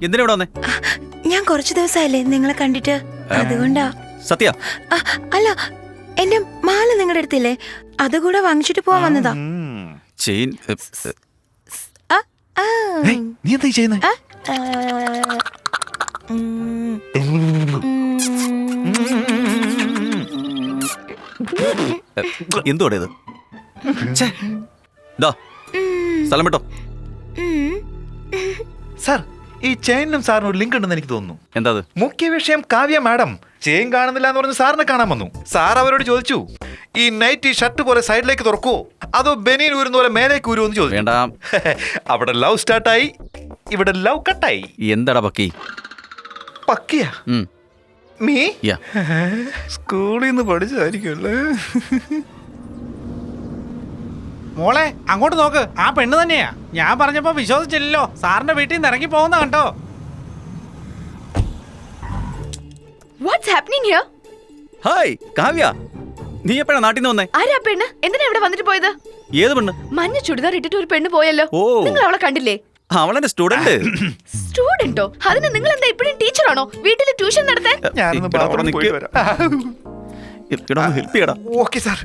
എന്തിനാ ഇവിടെ വന്നേ? ഞാൻ കുറച്ചു ദിവസമായില്ലേ നിങ്ങളെ കണ്ടിട്ട്, അതുകൊണ്ടാ. സത്യ? അല്ല, എന്റെ മാല നിങ്ങളുടെ അടുത്തില്ലേ, അതുകൂടെ വാങ്ങിച്ചിട്ട് പോവാൻ വന്നതാ. ചെയിൻ നീ എന്താ ചെയ്യുന്നേ? എന്തോടെ ഇത്? സ്ഥലം വിട്ടോ. സാർ, ഈ ചെയിനും സാറിന് ഒരു ലിങ്ക് ഉണ്ടെന്ന് എനിക്ക് തോന്നുന്നു. എന്താ? മുഖ്യ വിഷയം കാവ്യ മാഡം ചെയിൻ കാണുന്നില്ല എന്ന് പറഞ്ഞ് സാറിനെ കാണാൻ വന്നു. സാർ അവരോട് ചോദിച്ചു, ഈ നൈറ്റ് ഈ ഷർട്ട് പോലെ സൈഡിലേക്ക് തുറക്കുവോ അതോ ബനിയൻ ഊരുന്ന പോലെ മേലേക്ക് ഊരുവോ എന്ന് ചോദിച്ചു. വേണ്ട. അവിടെ ലവ് സ്റ്റാർട്ടായി, ഇവിടെ ലവ് കട്ടായി. എന്താടാ പക്കി? പക്കിയാ? മീ സ്കൂളിൽ നിന്ന് പഠിച്ചതായിരിക്കുമല്ലേ. മോളെ അങ്ങോട്ട് നോക്ക്, ആ പെണ്ണ് തന്നെയാ. ഞാൻ പറഞ്ഞപ്പോ വിശ്വസിച്ചില്ലല്ലോ. സാറിന്റെ വീട്ടിൽ നിന്ന് ഇറങ്ങി പോകുന്ന കണ്ടോ? What's happening here? Hi Kavya, നീ എപ്പോഴാ നാട്ടിൽ നിന്ന് വന്നേ? ആരാ പെണ്ണ്? എന്തിനാ ഇവിടെ വന്നിട്ട് പോയത്? ഏത് പെണ്ണ്? മഞ്ഞ ചുടിദാർ ഇട്ടിട്ട് ഒരു പെണ്ണ് പോയല്ലോ. നിങ്ങൾ അവളെ കണ്ടില്ലേ? അവളെന്റെ സ്റ്റുഡന്റ്. സ്റ്റുഡന്റോ? അതിന് നിങ്ങൾ എന്താ ഇപ്പോഴും ടീച്ചറാണോ? വീട്ടിൽ ട്യൂഷൻ നടത്താൻ? ഓക്കെ സാർ,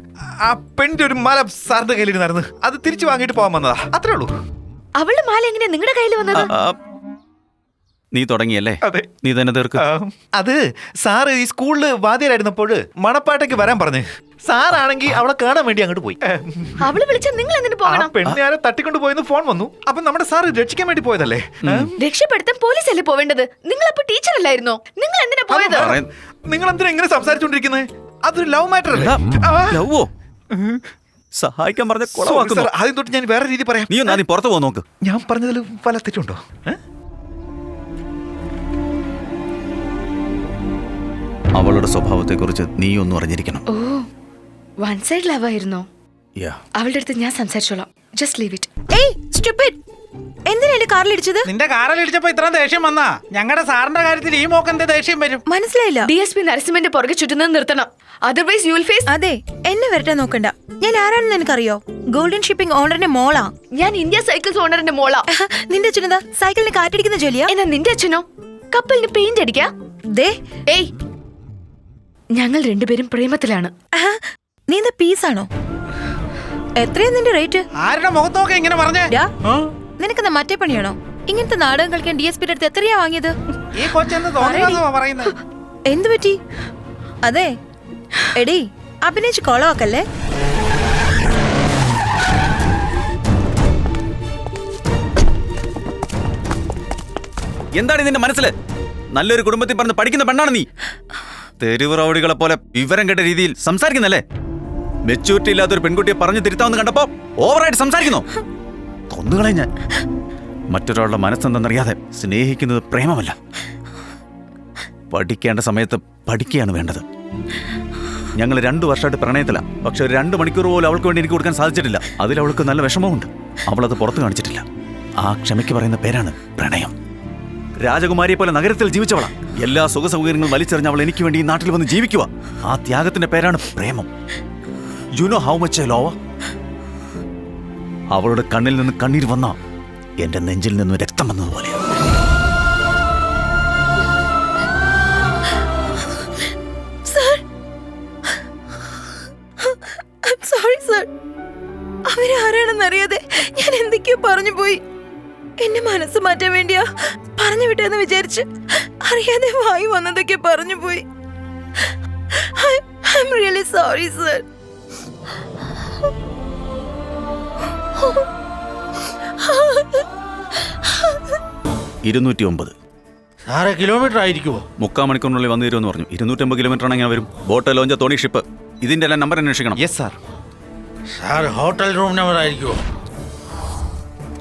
ആ പെണ്ണിന്റെ ഒരു മാല സാറിന്റെ കയ്യിലിരുന്നായിരുന്നു, അത് തിരിച്ചു വാങ്ങിട്ട് പോകാൻ വന്നതാ, അത്രേ ഉള്ളൂ. അവളുടെ മാല എങ്ങനെയാ നിങ്ങളുടെ കയ്യിൽ വന്നത്? നീ തുടങ്ങിയല്ലേ? അതെ, നീ തന്നെ തീർക്ക്. അത് സാറ് ഈ സ്കൂളില് വാദ്യരായിരുന്നപ്പോൾ മണപ്പാട്ടയ്ക്ക് വരാൻ പറഞ്ഞു. സാറാണെങ്കിൽ അവളെ കാണാൻ വേണ്ടി അങ്ങോട്ട് പോയി. അവള് വിളിച്ച നിങ്ങൾ എന്തിനു പോകണം? പെണ്ണിനെ ആരെ തട്ടിക്കൊണ്ട് പോയെന്ന് ഫോൺ വന്നു. അപ്പൊ നമ്മുടെ സാറ് രക്ഷിക്കാൻ വേണ്ടി പോയതല്ലേ. രക്ഷപ്പെടുത്താൻ പോലീസല്ലേ പോവേണ്ടത്? നിങ്ങൾ അപ്പൊ ടീച്ചർ അല്ലായിരുന്നോ? നിങ്ങൾ എന്തിനാ പോയത്? നിങ്ങൾ എന്തിനാ എങ്ങനെ സംസാരിച്ചോണ്ടിരിക്കുന്നത്? അതൊരു ലവ് മാറ്റർ അല്ലേ? ലവോ? സഹായിക്കാൻ പറഞ്ഞ ആദ്യം തൊട്ട് ഞാൻ വേറെ രീതി പറയാം. നീ ഒന്ന് ആദ്യം പുറത്തു പോകാൻ നോക്ക്. ഞാൻ പറഞ്ഞതിൽ പല തെറ്റുണ്ടോ? അവളുടെ സ്വഭാവത്തെ കുറിച്ച് നീ ഒന്നും അറിഞ്ഞിരിക്കണം. ഓ, വൺ സൈഡ് ലവ് ആയിരുന്നോ? അവളുടെ അടുത്ത് ഞാൻ സംസാരിച്ചോളാം. Just leave it. ഏയ് സ്റ്റുപ്പിഡ്, എന്തിനാ എന്റെ കാറിൽ ഇടിച്ചത്? നിന്റെ കാറിൽ ഇടിച്ചപ്പോ ഇത്ര ദേഷ്യം വന്നാ? ഞങ്ങളുടെ സാറിന്റെ കാര്യത്തിൽ ഈ മോക്ക് എന്ത് ദേഷ്യം വരും? മനസ്സിലായില്ല. DSP നരസിംഹന്റെ പുറകെ ചുറ്റുന്നത് നിർത്തണം. Otherwise you will face. അതെ, എന്നെ വരട്ടെ നോക്കണ്ട. ഞാൻ ആരാണെന്ന് എനിക്കറിയോ? ഗോൾഡൻ ഷിപ്പിംഗ് ഓണറിന്റെ മോളാ. ഞാൻ ഇന്ത്യ സൈക്കിൾസ് ഓണറിന്റെ മോളാ. നിന്റെ അച്ഛനെന്താ സൈക്കിളിന് കാറ്റടിക്കുന്ന ജോലിയാ? എന്നാ നിന്റെ അച്ഛനോ? കപ്പലിന് പെയിന്റ് അടിക്കാ? ഏയ്, ഞങ്ങൾ രണ്ടുപേരും പ്രേമത്തിലാണ്. നീ എന്താ പീസാണോ? എത്രയാ നിന്റെ റേറ്റ്? ആരുടെ മുഖത്തൊക്കെ ഇങ്ങനെ പറഞ്ഞേ? നിനക്കെന്താ മറ്റേ പണിയാണോ? ഇങ്ങനത്തെ നാടകം കളിക്കാൻ DSP അടുത്ത് എത്രയാ വാങ്ങിയത്? ഈ കൊച്ചെന്ന് തോന്നിയാ പറയുന്നത്. എന്തു പറ്റി? അതെ എടി, അഭിനയിച്ച് കൊളവാക്കല്ലേ. എന്താണ് ഇതിന്റെ മനസ്സില്? നല്ലൊരു കുടുംബത്തിൽ പറഞ്ഞ് പഠിക്കുന്ന പെണ്ണാണ് നീ. തെരുവ് റൗഡികളെ പോലെ വിവരം കേട്ട രീതിയിൽ സംസാരിക്കുന്നല്ലേ? മെച്ചൂരിറ്റി ഇല്ലാത്തൊരു പെൺകുട്ടിയെ പറഞ്ഞു തിരുത്താമെന്ന് കണ്ടപ്പോ ഓവറായിട്ട് സംസാരിക്കുന്നു. കൊന്നുകളെ ഞാൻ. മറ്റൊരാളുടെ മനസ്സെന്തെന്നറിയാതെ സ്നേഹിക്കുന്നത് പ്രേമമല്ല. പഠിക്കേണ്ട സമയത്ത് പഠിക്കുകയാണ് വേണ്ടത്. ഞങ്ങൾ 2 വർഷമായിട്ട് പ്രണയത്തിലാണ്. പക്ഷെ 2 മണിക്കൂർ പോലും അവൾക്ക് വേണ്ടി എനിക്ക് കൊടുക്കാൻ സാധിച്ചിട്ടില്ല. അതിൽ അവൾക്ക് നല്ല വിഷമമുണ്ട്. അവളത് പുറത്തു കാണിച്ചിട്ടില്ല. ആ ക്ഷമയ്ക്ക് പറയുന്ന പേരാണ് പ്രണയം. രാജകുമാരിയെ പോലെ നഗരത്തിൽ ജീവിച്ചവളാ. എല്ലാ സുഖ സൗകര്യങ്ങളും വലിച്ചെറിഞ്ഞ് അവൾ എനിക്ക് വേണ്ടി ഈ നാട്ടിൽ വന്ന് ജീവിക്കുക. ആ ത്യാഗത്തിന്റെ പേരാണ് പ്രേമം. You know how much I love her? അവളുടെ കണ്ണിൽ നിന്ന് കണ്ണീർ വന്ന എന്റെ നെഞ്ചിൽ നിന്ന് രക്തം വന്നതുപോലെ. അവരാരാണെന്നറിയാതെ ഞാൻ എന്തൊക്കെയോ പറഞ്ഞു പോയി. എന്നെ മനസ്സ് മാറ്റാൻ വേണ്ടിയാ പറഞ്ഞു വിട്ടെന്ന് വിചാരിച്ച് അറിയാതെ വായി വന്നതൊക്കെ പറഞ്ഞു പോയി. I'm really sorry, sir. 209. 6 kilometre ആയിരിക്കുമോ? 3/4 മണിക്കൂറിനുള്ളിൽ വന്നു തരുമെന്ന് പറഞ്ഞു. 250 കിലോമീറ്റർ ആണെങ്കിൽ വരും. ബോട്ട്, ലോഞ്ച്, തോണി, ഷിപ്പ്, ഇതിന്റെ എല്ലാം നമ്പർ അന്വേഷിക്കണം. Yes sir. Sir hotel room number ആയിരിക്കുമോ?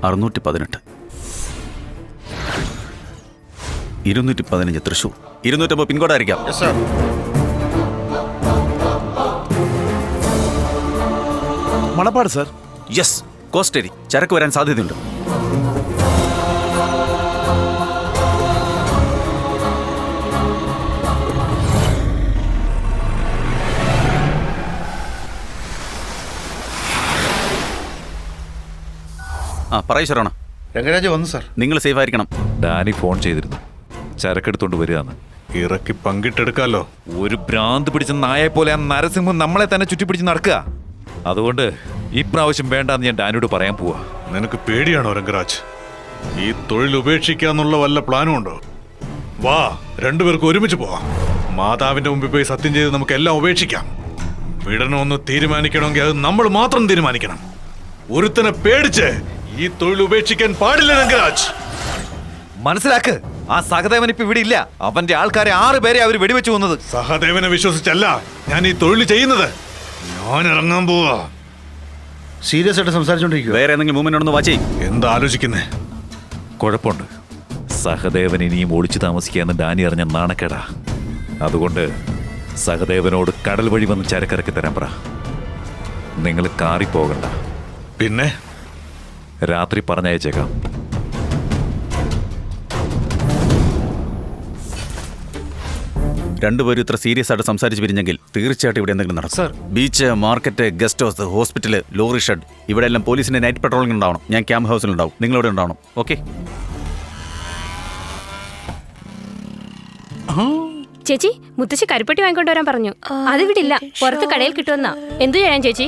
618. 215 തൃശ്ശൂർ. 250 പിൻകോഡ് ആയിരിക്കാം. മണപ്പാട് സാർ. യെസ്, കോസ്റ്റേരി. ചരക്ക് വരാൻ സാധ്യതയുണ്ട്. പറയൂ ശരവണ. രംഗരാജ് വന്നു സാർ. നിങ്ങൾ സേഫ് ആയിരിക്കണം. ഡാനി ഫോൺ ചെയ്തിരുന്നു, ചരക്കെടുത്തോണ്ട് വരികയാണ്. ഇറക്കി പങ്കിട്ടെടുക്കാലോ. ഒരു ഭ്രാന്ത് പിടിച്ച നായെ പോലെ ആ നരസിംഹം നമ്മളെ തന്നെ ചുറ്റിപ്പിടിച്ച് നടക്കുക. അതുകൊണ്ട് ഇപ്രാവശ്യം വേണ്ടാന്ന് ഞാൻ ഡാനിയോട് പറയാൻ പോവാ. നിനക്ക് പേടിയാണോ രംഗരാജ്? ഈ തൊഴിൽ ഉപേക്ഷിക്കാന്നുള്ള വല്ല പ്ലാനും ഉണ്ടോ? വാ, രണ്ടുപേർക്ക് ഒരുമിച്ച് പോവാം. മാതാവിന്റെ മുമ്പിൽ പോയി സത്യം ചെയ്ത് നമുക്ക് എല്ലാം ഉപേക്ഷിക്കാം. വിടണമെന്ന് തീരുമാനിക്കണമെങ്കിൽ അത് നമ്മൾ മാത്രം തീരുമാനിക്കണം. ഒരുത്തനെ പേടിച്ച് ഈ തൊഴിൽ ഉപേക്ഷിക്കാൻ പാടില്ല രംഗരാജ്. മനസ്സിലാക്ക്, ആ സഹദേവൻ ഇപ്പൊ ഇവിടെ ഇല്ല. അവന്റെ ആൾക്കാരെ 6 പേരെ അവർ വെടിവെച്ചു കൊന്നത്. സഹദേവനെ വിശ്വസിച്ചല്ല ഞാൻ ഈ തൊഴിൽ ചെയ്യുന്നത്. ഞാൻ ഇറങ്ങാൻ പോവാ. സീരിയസ് ആയിട്ട് സംസാരിച്ചോണ്ടിരിക്കുക. വേറെ എന്തെങ്കിലും മൂവ്മെന്റ് ഉണ്ടെന്ന് വാച്ചേ. എന്താ ആലോചിക്കുന്നേ? കുഴപ്പമുണ്ട്. സഹദേവൻ ഇനിയും ഒളിച്ചു താമസിക്കാന്ന് ഡാനി അറിഞ്ഞ നാണക്കേടാ. അതുകൊണ്ട് സഹദേവനോട് കടൽ വഴി വന്ന് ചരക്കിറക്കി തരാൻ പറ. നിങ്ങൾ കാറി പോകണ്ട. പിന്നെ രാത്രി പറഞ്ഞയച്ചേക്കാം. രണ്ടുപേരും ഇത്ര സീരിയസ് ആയിട്ട് സംസാരിച്ച് പിരിഞ്ഞെങ്കിൽ തീർച്ചയായിട്ടും ഇവിടെ എന്തെങ്കിലും നടക്കും. Beach, market, guest house, hospital, lorry shed, ഇവിടെ എല്ലാം പോലീസിന്റെ നൈറ്റ് പെട്രോളിംഗ് ഉണ്ടാവണം. ഞാൻ ക്യാമ്പ് ഹൗസിലുണ്ടാവും, നിങ്ങളിവിടെ ഉണ്ടാവണം. ഓക്കെ? ചേച്ചി, മുത്തശ്ശി കരിപ്പെട്ടി വാങ്ങിക്കൊണ്ട് വരാൻ പറഞ്ഞു. അത് വിടില്ല, പുറത്ത് കടയിൽ കിട്ടുമെന്നാ. എന്തു ചെയ്യാൻ ചേച്ചി?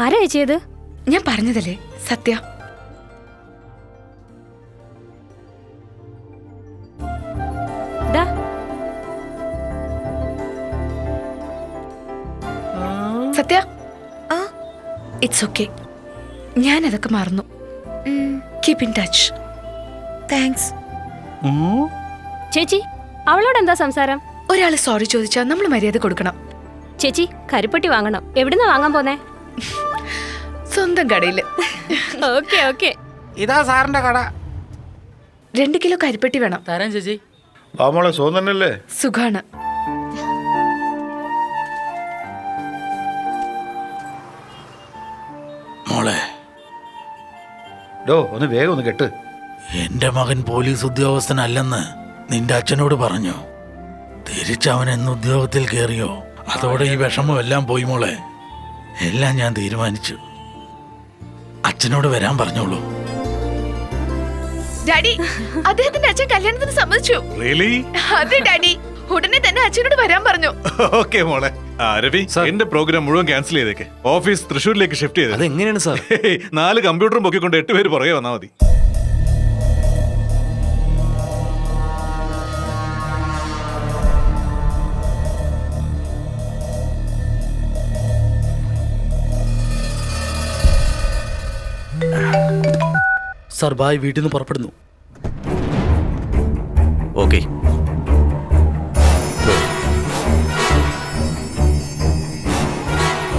ആരാ ചേച്ചി അത്? ഞാൻ പറഞ്ഞതല്ലേ സത്യ. ദാ, സത്യ, ഇറ്റ്സ് ഓക്കെ. ഞാൻ അതൊക്കെ മറന്നു. Keep in touch. താങ്ക്സ്. ചേച്ചി അവളോട് എന്താ സംസാരം? ഒരാള് സോറി ചോദിച്ചാൽ നമ്മൾ മര്യാദ കൊടുക്കണം. ചേച്ചി കരിപ്പെട്ടി വാങ്ങണം. എവിടുന്നാ വാങ്ങാൻ പോന്നേ? സ്വന്തം കടയില്. Okay okay. ഇതാ സാറിന്റെ കട. 2 കിലോ കരിപ്പെട്ടി വേണം. തരാം ചേച്ചി. വാമോളെ സുഖം തന്നെയല്ലേ? സുഖാണ്. മോളെ ഡോ ഒന്ന് വേഗം ഒന്ന് കെട്ട്. എന്റെ മകൻ പോലീസ് ഉദ്യോഗസ്ഥനല്ലെന്ന് നിന്റെ അച്ഛനോട് പറഞ്ഞു. തിരിച്ചവൻ എന്ന് ഉദ്യോഗത്തിൽ കയറിയോ അതോടെ ഈ വിഷമം എല്ലാം പോയി മോളെ. എല്ലാം ഞാൻ തീരുമാനിച്ചു. അച്ഛനോട് വരാൻ പറഞ്ഞോളൂ. ഡാഡി, അദ്ദേഹത്തിന്റെ അച്ഛൻ കല്യാണത്തിന് സമ്മതിച്ചു. റിയലി? അതെ ഡാഡി, ഉടനെ തന്നെ അച്ഛനോട് വരാൻ പറഞ്ഞു. ഓക്കെ മോളെ. രവി, എന്റെ പ്രോഗ്രാം മുഴുവൻ ക്യാൻസൽ ചെയ്തേക്ക്. ഓഫീസ് തൃശ്ശൂരിലേക്ക് ഷിഫ്റ്റ് ചെയ്ത്. അതെങ്ങനെയാണ് സാർ? 4 കമ്പ്യൂട്ടറും പൊക്കിക്കൊണ്ട് 8 പേര് പുറകെ വന്നാൽ മതി. സാർ ബായ് വീട്ടിൽ നിന്ന് പുറപ്പെടുന്നു. ഓക്കെ.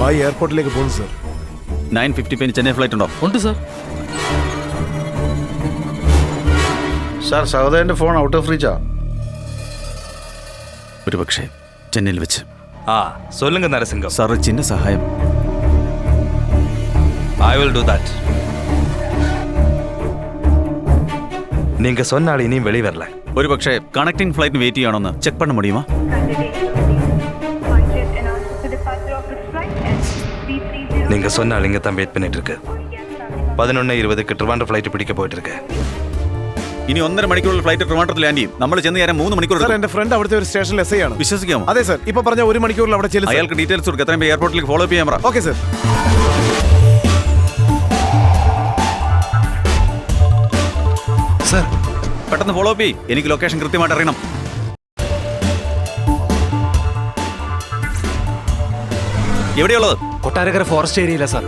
ബായ് എയർപോർട്ടിലേക്ക് പോകുന്നു സാർ. 9:50 ചെന്നൈ ഫ്ലൈറ്റ് ഉണ്ടോ? ഉണ്ട് സാർ. സാർ സഹോദരന്റെ ഫോൺ ഔട്ട് ഓഫ് റീച്ചാ. ഒരു പക്ഷേ ചെന്നൈയിൽ വെച്ച്. சொல்லுங்க நரசிங்கம். സാർ, ചിന്ന സഹായം. I will do that. நீங்க சொன்னால இனியும் வெளியே வரல. ഒരു പക്ഷേ കണക്ടിംഗ് ഫ്ലൈറ്റിന് വെയിറ്റ് ചെയ്യണമെന്ന് ചെക്ക് பண்ண முடியுமா? நீங்க சொன்னால இங்க தான் வெயிட் பண்ணிட்டு இருக்கு. 11:20க்கு ട്രിവാൻഡ്രം ഫ്ലൈറ്റ് പിടിക്കാൻ പോയിട്ട് ഇருக்கு. ഇനി 1.5 മണിക്കൂറിൽ ഫ്ലൈറ്റ് ട്രിവാൻഡ്രത്തിൽ ലാൻഡ് ചെയ്യും. നമ്മൾ ചെന്ന് കയറാൻ 3 മണിക്കൂർ എടുക്കും. എന്റെ ഫ്രണ്ട് അവിടുത്തെ ഒരു സ്റ്റേഷനിൽ എസ് ഐ ആണ്. വിശ്വസിക്കാമോ? അതെ സാർ. ഇപ്പൊ പറഞ്ഞ 1 മണിക്കൂറിൽ അവിടെ ചെല്ലും. അയാൾക്ക് ഡീറ്റെയിൽസ് കൊടുക്കുക. എത്രയും എയർപോർട്ടിലേക്ക് ഫോളോ അപ്പ് ചെയ്യാൻ പറ. Okay sir. സർ, പെട്ടെന്ന് ഫോളോ അപ്പ് ചെയ്യും. എനിക്ക് ലൊക്കേഷൻ കൃത്യമായിട്ട് അറിയണം. എവിടെയുള്ളത്? കൊട്ടാരക്കര ഫോറസ്റ്റ് ഏരിയയില സാർ.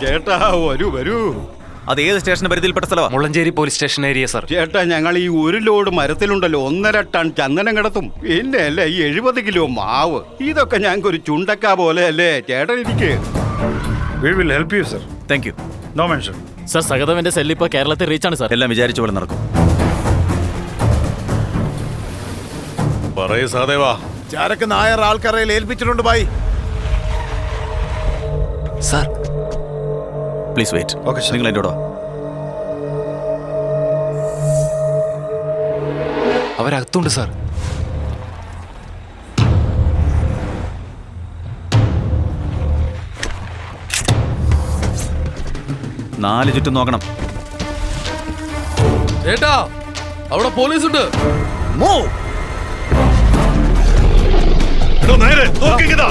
ചേട്ടാ വരൂ വരൂ. അത് ഏത് സ്റ്റേഷന്റെ പരിധിയിൽപ്പെട്ട സ്ഥലമാണ്? Mullancheri police station area sir. ചേട്ടാ, ഞങ്ങൾ ഈ 1 ലോഡ് മരത്തിലുണ്ടല്ലോ 1.5 ടൺ ചന്ദനം കിടത്തും. പിന്നെ അല്ലേ ഈ 70 കിലോ മാവ്. ഇതൊക്കെ ഞങ്ങൾക്ക് ഒരു ചുണ്ടക്ക പോലെ അല്ലേ ചേട്ടൻ ഇരിക്കേ. We will help you sir. Thank you. No mention. Sir സഹദേവന്റെ സെല്ല് ഇപ്പോൾ കേരളത്തിൽ റീച്ചാണ് സാർ. എല്ലാം വിചാരിച്ച പോലെ നടക്കും. പറയൂ സഹദേവാ. ചാരക്ക് നായർ ആൾക്കാരെ ഏൽപ്പിച്ചിട്ടുണ്ട് ബായ്. Sir please wait. Okay sir. നിങ്ങൾ എൻ്റെ കൂടെ വാ. അവരകത്തുണ്ട് സാർ. 4 ചുറ്റും നോക്കണം. ചേട്ടാ അവിടെ പോലീസ് ഉണ്ട്. നേരെ നോക്കിക്കതാ.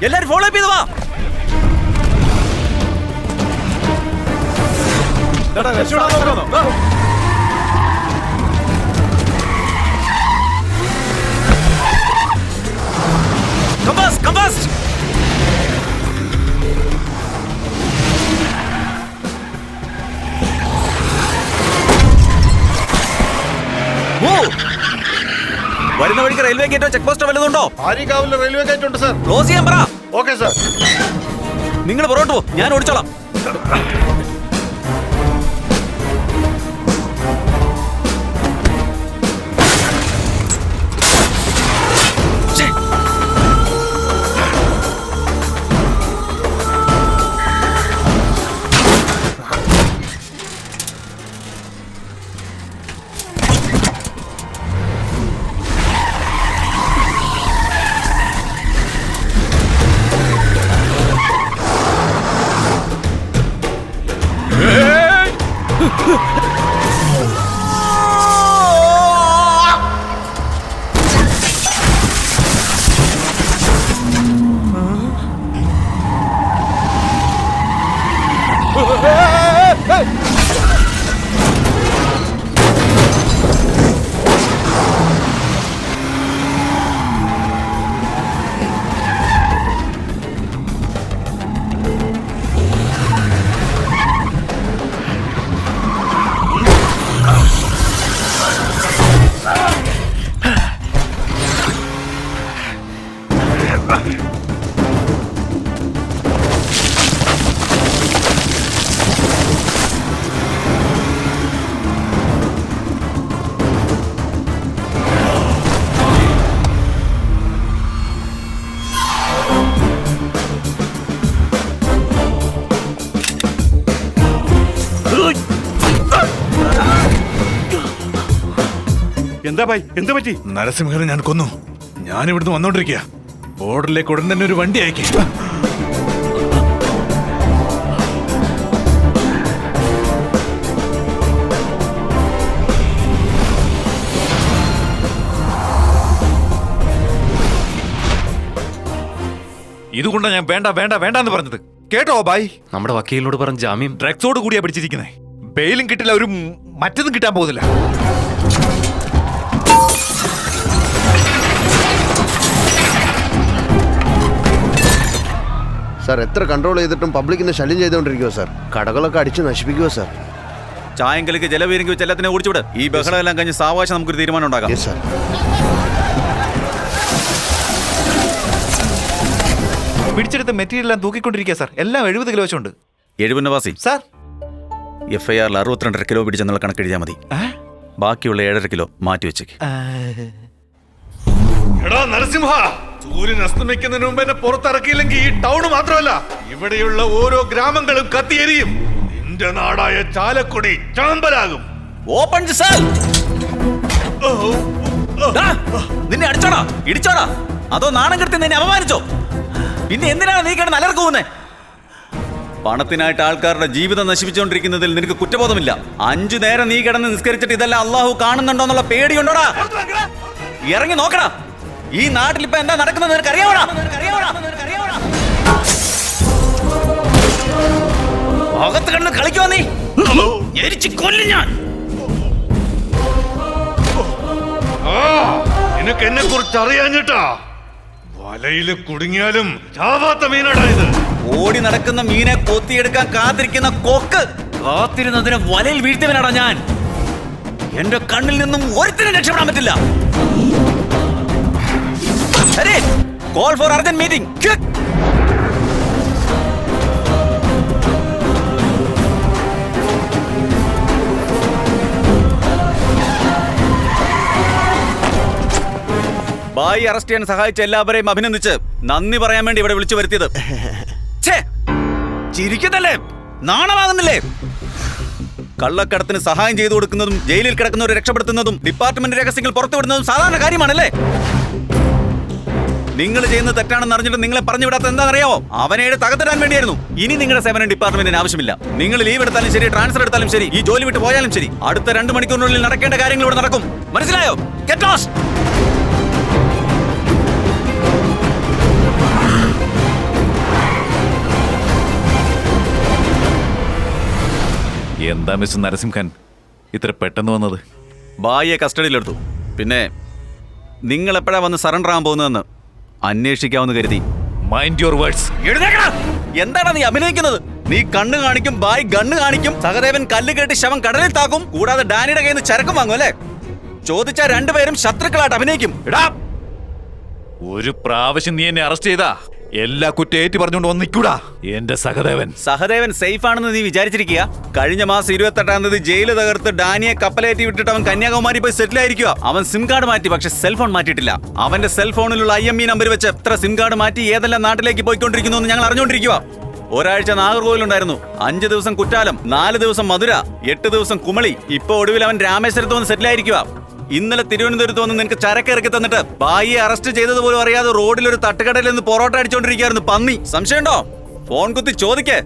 എല്ലാരും ഫോളോ ചെയ്ത് വാ. Come fast. വരുന്ന വഴിക്ക് റെയിൽവേ ഗേറ്റോ ചെക്ക് പോസ്റ്റോ വല്ലതുണ്ടോ? ആര്യങ്കാവിലെ റെയിൽവേ ഗേറ്റ് ഉണ്ട് സാർ. ക്ലോസ് ചെയ്യാൻ പറ. Okay sir. നിങ്ങൾ പുറകോട്ട് പോ, ഞാൻ ഓടിച്ചോളാം. എന്താ ഭായ്, എന്ത് പറ്റി? നരസിംഹനെ ഞാൻ കൊന്നു. ഞാൻ ഇവിടുന്ന് വന്നോണ്ടിരിക്കുക. ബോർഡറിലേക്ക് ഉടൻ തന്നെ ഒരു വണ്ടി അയക്കി. ഇതുകൊണ്ടാണ് ഞാൻ വേണ്ട വേണ്ട വേണ്ടെന്ന് പറഞ്ഞത്. കേട്ടോ ബായ്? നമ്മുടെ വക്കീലിനോട് പറഞ്ഞ ജാമ്യം ഡ്രഗ്സോട് കൂടിയാ പിടിച്ചിരിക്കുന്നത്. ബെയിലും കിട്ടില്ല, ഒരു മറ്റതും കിട്ടാൻ പോകുന്നില്ല. സാർ എത്ര കൺട്രോൾ ചെയ്തിട്ടും പബ്ലിക്കിനെ ശല്യം ചെയ്തുകൊണ്ടിരിക്കുവോ സാർ? കടകളൊക്കെ അടിച്ച് നശിപ്പിക്കുവോ സാർ? ചായങ്കലിക്ക് ജലവീരങ്കി വെച്ച് എല്ലാത്തിനെ ഓടിച്ചുവിട്. ഈ ബഹളം എല്ലാം കഴിഞ്ഞ് സാവകാശം നമുക്കൊരു തീരുമാനം ഉണ്ടാക്കാം. Yes sir. പിടിച്ചെടുത്ത മെറ്റീരിയൽ എല്ലാം തൂക്കിക്കൊണ്ടിരിക്കുക സാർ. എല്ലാം 70 kilo വെച്ചുണ്ട്. 70 Nawazi sir, FIR 62.5 kilo പിടിച്ചെന്നുള്ള കണക്ക് എഴുതിയാൽ മതി. ബാക്കിയുള്ള 7.5 കിലോ മാറ്റി വെച്ചേക്ക്. എടാ നരസിംഹ, സൂര്യൻ അസ്തമിക്കുന്നതിന് മുമ്പ് എന്നെ പുറത്തിറക്കിയില്ലെങ്കിൽ ഈ ടൗൺ മാത്രമല്ല ഇവിടെയുള്ള ഓരോ ഗ്രാമങ്ങളും കത്തിയെരിയും. നിന്റെ നാടായ ചാലക്കുടി ചാമ്പലാകും. Open the cell. നിന്നെ അടിച്ചോടാ, ഇടിച്ചോടാ, അതോ നാണം കെടുത്തി നിന്നെ അപമാനിച്ചോ? പിന്നെ എന്തിനാണ് നീ കിടന്ന് അലർക്കുന്നെ? പണത്തിനായിട്ട് ആൾക്കാരുടെ ജീവിതം നശിപ്പിച്ചുകൊണ്ടിരിക്കുന്നതിൽ നിനക്ക് കുറ്റബോധമില്ല. 5 നേരം നീ കിടന്ന് നിസ്കരിച്ചിട്ട് ഇതെല്ലാം അള്ളാഹു കാണുന്നുണ്ടോ എന്നുള്ള പേടിയുണ്ടോടാ? ഇറങ്ങി നോക്കടാ. ഈ നാട്ടിൽ ഇപ്പൊ എന്താ നടക്കുന്നത് നിനക്ക് അറിയാവടാ? അകത്ത് കിടന്ന് കളിക്കുവാ നീ? എരിച്ച് കൊല്ലും ഞാൻ. നിനക്ക് എന്നെ കുറിച്ച് അറിയാഞ്ഞിട്ടാ. വലയില് കുടുങ്ങിയാലും ചാവാത്ത മീനടാ ഇത്. ഓടി നടക്കുന്ന മീനെ കൊത്തിയെടുക്കാൻ കാത്തിരിക്കുന്ന കൊക്ക്. കാത്തിരുന്നതിനെ വലയിൽ വീഴ്ത്തിയവനാടാ ഞാൻ. എന്റെ കണ്ണിൽ നിന്നും ഒരുത്തിനും രക്ഷപ്പെടാൻ പറ്റില്ല. Call for urgent meeting. ബായി അറസ്റ്റ് ചെയ്യാൻ സഹായിച്ച എല്ലാവരെയും അഭിനന്ദിച്ച് നന്ദി പറയാൻ വേണ്ടി ഇവിടെ വിളിച്ചു വരുത്തിയത്. ചിരിക്കുന്നല്ലേ? നാണമാകുന്നില്ലേ? കള്ളക്കടത്തിന് സഹായം ചെയ്തു കൊടുക്കുന്നതും ജയിലിൽ കിടക്കുന്നവരെ രക്ഷപ്പെടുത്തുന്നതും ഡിപ്പാർട്ട്മെന്റ് രഹസ്യങ്ങൾ പുറത്തുവിടുന്നതും സാധാരണ കാര്യമാണല്ലേ? നിങ്ങൾ ചെയ്യുന്നത് തെറ്റാണെന്ന് അറിഞ്ഞിട്ട് നിങ്ങളെ പറഞ്ഞു വിടാത്ത എന്താണെന്നറിയാമോ? അവനെ തകർത്തിടാൻ വേണ്ടിയായിരുന്നു. ഇനി നിങ്ങളുടെ സേവനം ഡിപ്പാർട്ട്മെന്റിന് ആവശ്യമില്ല. നിങ്ങൾ ലീവ് എടുത്താലും ശരി, ട്രാൻസ്ഫർ എടുത്താലും ശരി, ഈ ജോലി വിട്ട് പോയാലും ശരി, അടുത്ത 2 മണിക്കൂറിനുള്ളിൽ നടക്കേണ്ട കാര്യങ്ങൾ ഇവിടെ നടക്കും. മനസ്സിലായോ? Get lost. എന്താ മിസ്റ്റർ നരസിംഹൻ ഇത്ര പെട്ടെന്ന് വന്നത്? ബായിയെ കസ്റ്റഡിയിലെടുത്തു. പിന്നെ നിങ്ങൾ എപ്പോഴാ വന്ന് സറണ്ടർ ആകാൻ പോകുന്നതെന്ന് അന്വേഷിക്കാമെന്ന് കരുതി. Mind your words. എന്താണ് നീ അഭിനയിക്കുന്നത്? നീ കണ്ണ് കാണിക്കും, ബായ് ഗണ്ണ് കാണിക്കും, സഹദേവൻ കല്ല് കെട്ടി ശവം കടലിൽ താക്കും, കൂടാതെ ഡാനിയുടെ കയ്യിൽ നിന്ന് ചരക്കും വാങ്ങും അല്ലേ? ചോദിച്ചാൽ രണ്ടുപേരും ശത്രുക്കളായിട്ട് അഭിനയിക്കും. ഒരു പ്രാവശ്യം നീ എന്നെ അറസ്റ്റ് ചെയ്താ എല്ലാ കുറ്റം ഏറ്റു പറഞ്ഞുകൊണ്ട് വന്നിക്കൂടാ. എന്റെ സഹദേവൻ സേഫ് ആണെന്ന് നീ വിചാരിച്ചിരിക്കുക? കഴിഞ്ഞ മാസം 28-ാം തീയതി ജയില് തകർത്ത് ഡാനിയെ കപ്പലേറ്റി വിട്ടിട്ട് അവൻ കന്യാകുമാരി പോയി സെറ്റിൽ ആയിരിക്കുക. അവൻ സിം കാർഡ് മാറ്റി, പക്ഷെ സെൽഫോൺ മാറ്റിയിട്ടില്ല. അവന്റെ സെൽഫോണിലുള്ള IME നമ്പർ വെച്ച് എത്ര സിം കാർഡ് മാറ്റി ഏതെല്ലാം നാട്ടിലേക്ക് പോയിക്കൊണ്ടിരിക്കുന്നു എന്ന് ഞങ്ങൾ അറിഞ്ഞുകൊണ്ടിരിക്കുക. ഒരാഴ്ച നാഗർകോവിലുണ്ടായിരുന്നു, 5 ദിവസം കുറ്റാലം, 4 ദിവസം മധുര, 8 ദിവസം കുമളി. ഇപ്പൊ ഒടുവിൽ അവൻ രാമേശ്വരത്ത് വന്ന് സെറ്റിൽ ആയിരിക്കുക. ഇന്നലെ തിരുവനന്തപുരത്ത് വന്ന് നിനക്ക് ചരക്ക് ഇറക്കി തന്നിട്ട് ബായിയെ അറസ്റ്റ് ചെയ്തതുപോലും അറിയാതെ റോഡിൽ ഒരു തട്ടുകടയിൽ നിന്ന് പൊറോട്ട അടിച്ചോണ്ടിരിക്കുകയായിരുന്നു പന്നി. സംശയമുണ്ടോ? ഫോൺ കുത്തി ചോദിക്കേ.